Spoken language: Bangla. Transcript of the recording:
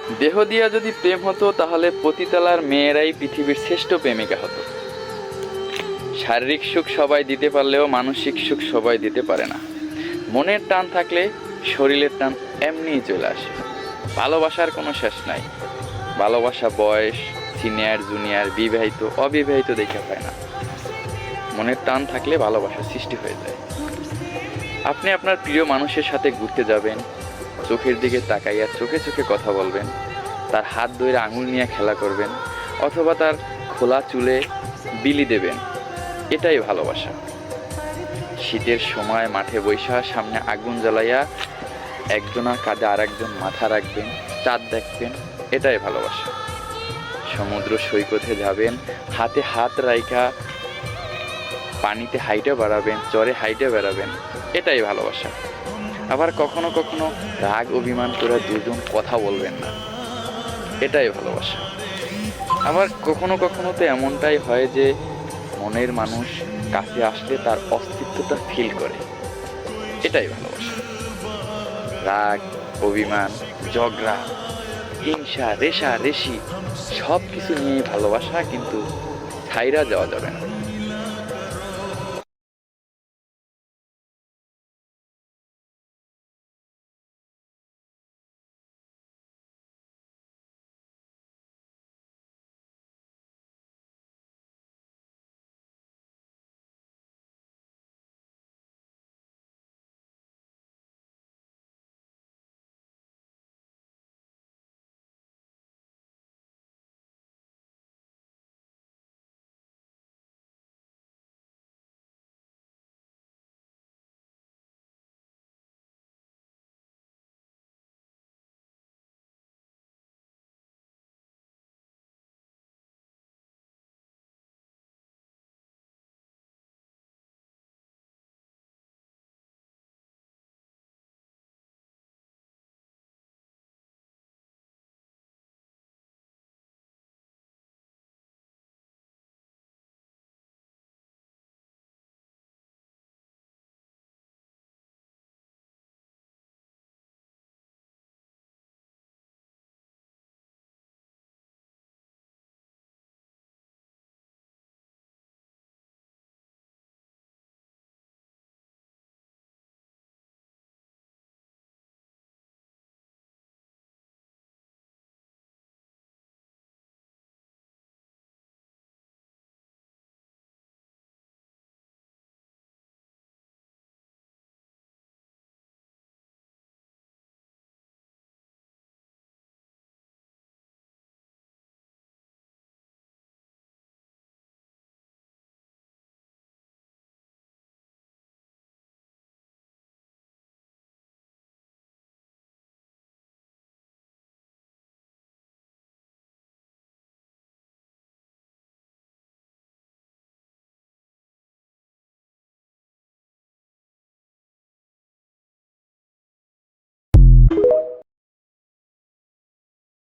দেহ দিয়া যদি প্রেম হতো তাহলে পতিতালার মেয়েরাই পৃথিবীর শ্রেষ্ঠ প্রেমিকা হতো। শারীরিক সুখ সবাই দিতে পারলেও মানসিক সুখ সবাই দিতে পারে না। মনের টান থাকলে শরীরের টান এমনিই চলে আসে। ভালোবাসার কোনো শেষ নাই। ভালোবাসা বয়স, সিনিয়র জুনিয়র, বিবাহিত অবিবাহিত দেখে পায় না। মনের টান থাকলে ভালোবাসা সৃষ্টি হয়ে যায়। আপনি আপনার প্রিয় মানুষের সাথে ঘুরতে যাবেন, চোখের দিকে তাকাইয়া চোখে চোখে কথা বলবেন, তার হাত ধরে আঙুল নিয়ে খেলা করবেন, অথবা তার খোলা চুলে বিলি দেবেন। এটাই ভালোবাসা। শীতের সময় মাঠে বৈশা সামনে আগুন জ্বালাইয়া একজনের কাঁধে আর একজন মাথা রাখবেন, চাঁদ দেখবেন। এটাই ভালোবাসা। সমুদ্র সৈকতে যাবেন, হাতে হাত রাইখা পানিতে হাইটে বেড়াবেন, চরে হাইটে বেড়াবেন। এটাই ভালোবাসা। আবার কখনো কখনো রাগ অভিমান করে দুজন কথা বলবেন না। এটাই ভালোবাসা। আবার কখনো কখনো তো এমনটাই হয় যে মনের মানুষ কাছে আসলে তার অস্তিত্বটা ফিল করে। এটাই ভালোবাসা। রাগ, অভিমান, ঝগড়া, হিংসা, রেষা রেশি সব কিছু নিয়েই ভালোবাসা, কিন্তু ছাইরা যাওয়া যাবে না।